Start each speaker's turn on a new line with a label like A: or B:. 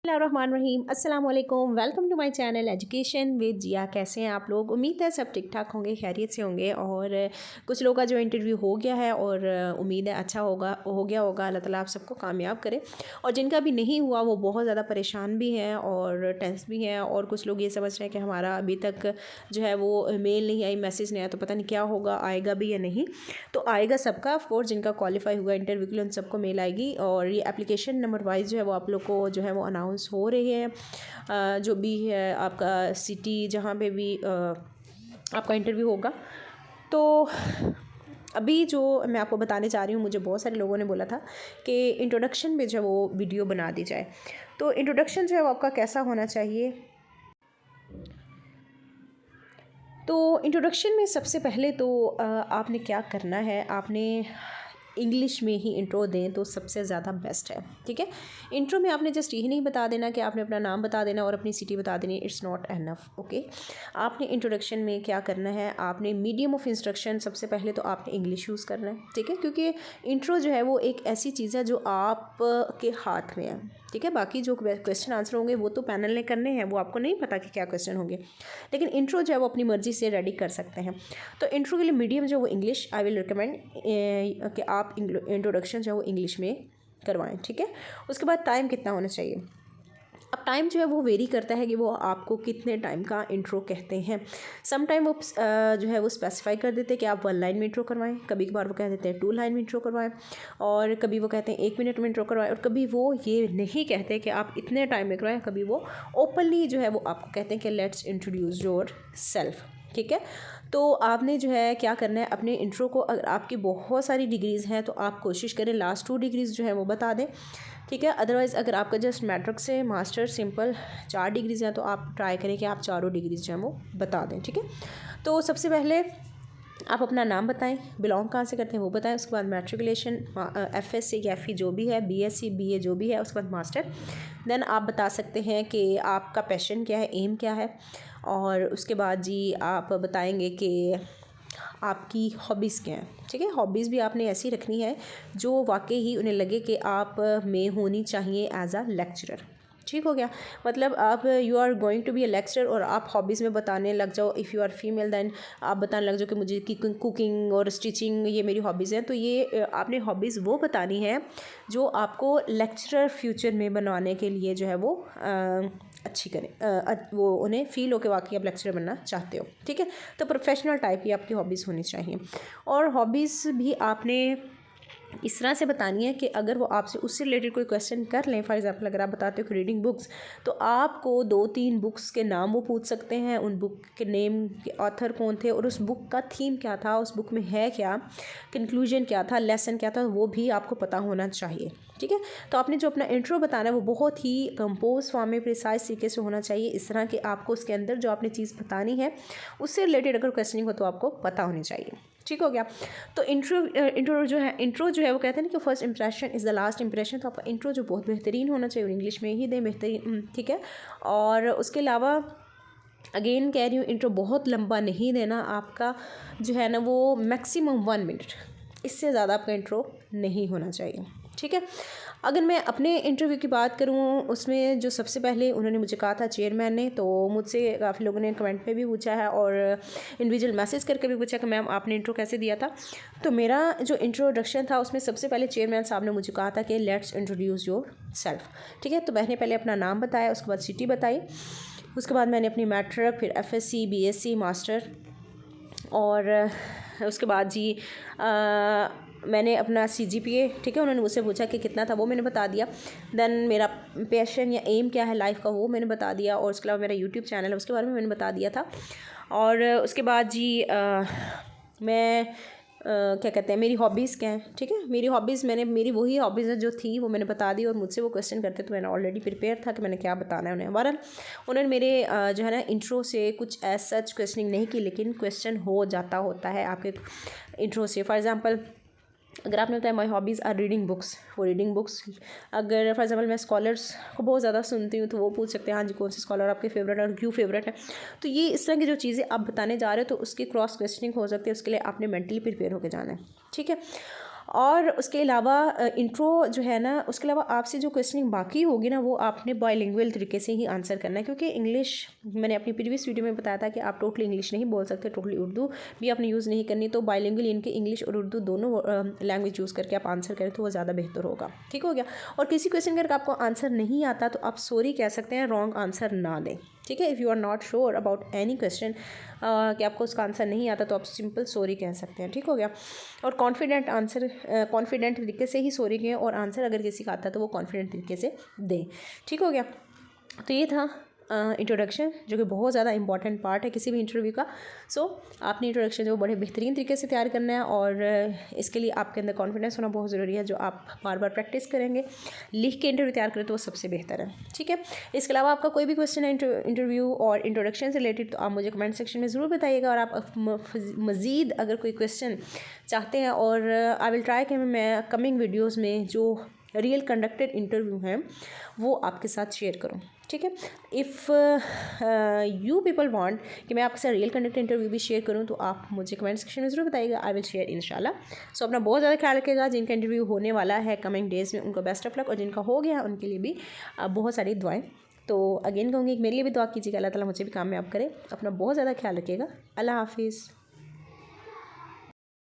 A: रहीम अस्सलाम वालेकुम। Welcome to my channel education with Zia. कैसे हैं आप लोग? उम्मीद है सब ठीक ठाक होंगे, खैरियत से होंगे। और कुछ लोगों का जो इंटरव्यू हो गया है और उम्मीद है अच्छा हो गया होगा। अल्लाह ताला आप सबको कामयाब करे। और जिनका भी नहीं हुआ वो बहुत ज़्यादा परेशान भी हैं और टेंस भी हैं। और कुछ लोग ये समझ रहे हैं कि हमारा अभी तक जो है वो मेल नहीं आई, मैसेज नहीं आया, तो पता नहीं क्या होगा, आएगा भी या नहीं। तो आएगा सबका, ऑफकोर्स जिनका क्वालिफाई हुआ इंटरव्यू के लिए उन सबको मेल आएगी। और ये एप्लीकेशन नंबर वाइज जो है वो आप लोग को जो है वो अनाउंस हो रही है। जो भी है आपका सिटी जहाँ पे भी आपका इंटरव्यू होगा। तो अभी जो मैं आपको बताने जा रही हूँ, मुझे बहुत सारे लोगों ने बोला था कि इंट्रोडक्शन में जो वो वीडियो बना दी जाए। तो इंट्रोडक्शन जो है वो आपका कैसा होना चाहिए? तो इंट्रोडक्शन में सबसे पहले तो आपने क्या करना है, आपने इंग्लिश में ही इंट्रो दें तो सबसे ज़्यादा बेस्ट है। ठीक है, इंट्रो में आपने जस्ट यही नहीं बता देना कि आपने अपना नाम बता देना और अपनी सिटी बता देनी, इट्स नॉट एनफ। ओके, आपने इंट्रोडक्शन में क्या करना है, आपने मीडियम ऑफ इंस्ट्रक्शन सबसे पहले तो आपने इंग्लिश यूज़ करना है। ठीक है, क्योंकि इंट्रो जो है वो एक ऐसी चीज़ है जो आप के हाथ में है। ठीक है, बाकी जो क्वेश्चन आंसर होंगे वो तो पैनल ने करने हैं, वो आपको नहीं पता कि क्या क्वेश्चन होंगे, लेकिन इंट्रो जो है वो अपनी मर्ज़ी से रेडी कर सकते हैं। तो इंट्रो के लिए मीडियम जो वो इंग्लिश, आई विल रिकमेंड कि आप इंट्रोडक्शन जो है वो इंग्लिश में करवाएं। ठीक है, उसके बाद टाइम कितना होना चाहिए? अब टाइम जो है वो वेरी करता है कि वो आपको कितने टाइम का इंट्रो कहते हैं। सम टाइम वो जो है वो स्पेसिफाई कर देते हैं कि आप 1 लाइन में इंट्रो करवाएं, कभी कभार वो कह देते हैं 2 लाइन में इंट्रो करवाएं, और कभी वो कहते हैं 1 मिनट में इंट्रो करवाएं, और कभी वो ये नहीं कहते कि आप इतने टाइम में करवाएं। कभी वो ओपनली जो है वो आपको कहते हैं कि लेट्स इंट्रोड्यूस योर सेल्फ। ठीक है, तो आपने जो है क्या करना है, अपने इंट्रो को, अगर आपकी बहुत सारी डिग्रीज़ हैं तो आप कोशिश करें लास्ट 2 डिग्रीज़ जो है वो बता दें। ठीक है, अदरवाइज़ अगर आपका जस्ट मैट्रिक से मास्टर सिंपल 4 डिग्रीज़ हैं तो आप ट्राई करें कि आप चारों डिग्रीज़ जो हैं वो बता दें। ठीक है, तो सबसे पहले आप अपना नाम बताएं, बिलोंग कहाँ से करते हैं वो बताएं, उसके बाद मैट्रिकुलेशन, एफएससी या एफई जो भी है, बीएससी बीए जो भी है, उसके बाद मास्टर। देन आप बता सकते हैं कि आपका पैशन क्या है, एम क्या है, और उसके बाद जी आप बताएंगे कि आपकी हॉबीज़ क्या हैं। ठीक है, हॉबीज़ भी आपने ऐसी रखनी है जो वाकई ही उन्हें लगे कि आप में होनी चाहिए एज अ लेक्चरर। ठीक हो गया, मतलब आप you are going to be a lecturer और आप हॉबीज़ में बताने लग जाओ। If you are female then आप बताने लग जाओ कि मुझे कुकिंग और स्टिचिंग ये मेरी हॉबीज़ हैं। तो ये आपने हॉबीज़ वो बतानी है जो आपको लेक्चरर फ्यूचर में बनवाने के लिए जो है वो अच्छी करें, वो उन्हें फ़ील हो के वाकई आप लेक्चरर बनना चाहते हो। ठीक है, तो प्रोफेशनल टाइप की आपकी हॉबीज़ होनी चाहिए। और हॉबीज़ भी आपने इस तरह से बतानी है कि अगर वो आपसे उससे रिलेटेड कोई क्वेश्चन कर लें, फॉर एग्जांपल अगर आप बताते हो कि रीडिंग बुक्स, तो आपको 2-3 बुक्स के नाम वो पूछ सकते हैं, उन बुक के नेम के ऑथर कौन थे और उस बुक का थीम क्या था, उस बुक में है क्या, कंक्लूजन क्या था, लेसन क्या था, वो भी आपको पता होना चाहिए। ठीक है, तो आपने जो अपना इंट्रो बताना है वो बहुत ही कंपोज फॉर्म में प्रिसाइज तरीके से होना चाहिए, इस तरह कि आपको उसके अंदर जो आपने चीज़ बतानी है उससे रिलेटेड अगर क्वेश्चनिंग हो तो आपको पता होनी चाहिए। ठीक हो गया, तो इंट्रो जो है वो कहते हैं ना कि first impression is the last impression. तो आपका इंट्रो जो बहुत बेहतरीन होना चाहिए और इंग्लिश में ही दें, बेहतरीन। ठीक है, और उसके अलावा अगेन कह रही हूँ, इंट्रो बहुत लंबा नहीं देना, आपका जो है ना वो मैक्सिमम 1 मिनट, इससे ज़्यादा आपका इंट्रो नहीं होना चाहिए। ठीक है, अगर मैं अपने इंटरव्यू की बात करूँ, उसमें जो सबसे पहले उन्होंने मुझे कहा था चेयरमैन ने, तो मुझसे काफ़ी लोगों ने कमेंट में भी पूछा है और इंडिविजुअल मैसेज करके भी पूछा कि मैम आपने इंट्रो कैसे दिया था। तो मेरा जो इंट्रोडक्शन था उसमें सबसे पहले चेयरमैन साहब ने मुझे कहा था कि लेट्स इंट्रोड्यूस योर सेल्फ। ठीक है, तो मैंने पहले अपना नाम बताया, उसके बाद सिटी बताई, उसके बाद मैंने अपनी मैट्रिक, फिर एफएससी, बीएससी, मास्टर, और उसके बाद जी मैंने अपना सीजीपीए, ठीक है, उन्होंने मुझसे पूछा कि कितना था, वो मैंने बता दिया। देन मेरा पैशन या एम क्या है लाइफ का, वो मैंने बता दिया, और उसके अलावा मेरा यूट्यूब चैनल है उसके बारे में मैंने बता दिया था। और उसके बाद जी मैं क्या कहते हैं, मेरी हॉबीज़ क्या हैं। ठीक है, मेरी हॉबीज़, मेरी वही हॉबीज़ जो थी वो मैंने बता दी, और मुझसे वो क्वेश्चन करते तो मैंने ऑलरेडी प्रिपेयर था कि मैंने क्या बताना है उन्हें। बहरहाल उन्होंने मेरे जो है ना इंट्रो से कुछ एज सच क्वेश्चनिंग नहीं की, लेकिन क्वेश्चन हो जाता होता है आपके इंट्रो से। फॉर एग्ज़ाम्पल अगर आपने बताया my hobbies are reading books, वो रीडिंग बुक्स, अगर फॉर एग्जाम्पल मैं स्कॉलर्स को बहुत ज़्यादा सुनती हूँ तो वो पूछ सकते हैं हाँ जी कौन से स्कॉलर आपके फेवरेट और क्यों फेवरेट है। तो ये इस तरह की जो चीज़ें आप बताने जा रहे हो तो उसकी क्रॉस क्वेश्चनिंग हो सकती है, उसके लिए आपने मेंटली प्रिपेयर होकर जाना है। ठीक है, और उसके अलावा इंट्रो जो है ना, उसके अलावा आपसे जो क्वेश्चनिंग बाकी होगी ना वो आपने बायलिंगुअल तरीके से ही आंसर करना है, क्योंकि इंग्लिश मैंने अपनी प्रीवियस वीडियो में बताया था कि आप टोटली इंग्लिश नहीं बोल सकते, टोटली उर्दू भी आपने यूज़ नहीं करनी। तो बायलिंगुअल इनके इंग्लिश और उर्दू दोनों लैंग्वेज यूज़ करके आप आंसर करें तो वो ज़्यादा बेहतर होगा। ठीक हो गया। और किसी क्वेश्चन का अगर आपको आंसर नहीं आता तो आप सॉरी कह सकते हैं, रॉन्ग आंसर ना दें। ठीक है, if you are not sure about any question कि आपको उसका आंसर नहीं आता तो आप सिंपल सॉरी कह सकते हैं। ठीक हो गया। और कॉन्फिडेंट तरीके से ही सॉरी कहें, और आंसर अगर किसी का आता है तो वो कॉन्फिडेंट तरीके से दें। ठीक हो गया। तो ये था इंट्रोडक्शन, जो कि बहुत ज़्यादा इंपॉर्टेंट पार्ट है किसी भी इंटरव्यू का। सो आपने इंट्रोडक्शन जो बड़े बेहतरीन तरीके से तैयार करना है, और इसके लिए आपके अंदर कॉन्फिडेंस होना बहुत ज़रूरी है, जो आप बार बार प्रैक्टिस करेंगे। लिख के इंटरव्यू तैयार करें तो वो सबसे बेहतर है। ठीक है। इसके अलावा आपका कोई भी क्वेश्चन है इंटरव्यू और इंट्रोडक्शन से रिलेटेड तो आप मुझे कमेंट सेक्शन में ज़रूर बताइएगा। और आप मज़ीद अगर कोई क्वेश्चन चाहते हैं, और आई विल ट्राई कि मैं कमिंग वीडियोज़ में जो रियल कंडक्टेड इंटरव्यू हैं वो आपके साथ शेयर करूं। ठीक है। इफ़ यू पीपल वांट कि मैं आपके साथ रियल कंडक्टेड इंटरव्यू भी शेयर करूं तो आप मुझे कमेंट सेक्शन में ज़रूर बताइएगा। आई विल शेयर इंशाल्लाह। सो अपना बहुत ज़्यादा ख्याल रखिएगा। जिनका इंटरव्यू होने वाला है कमिंग डेज़ में उनको बेस्ट ऑफ लक, और जिनका हो गया उनके लिए भी बहुत सारी दुआएं। तो अगेन कहूँगी मेरे लिए भी दुआ कीजिएगा, अल्लाह ताला मुझे भी कामयाब करे। अपना बहुत ज़्यादा ख्याल रखिएगा। अल्लाह हाफिज़।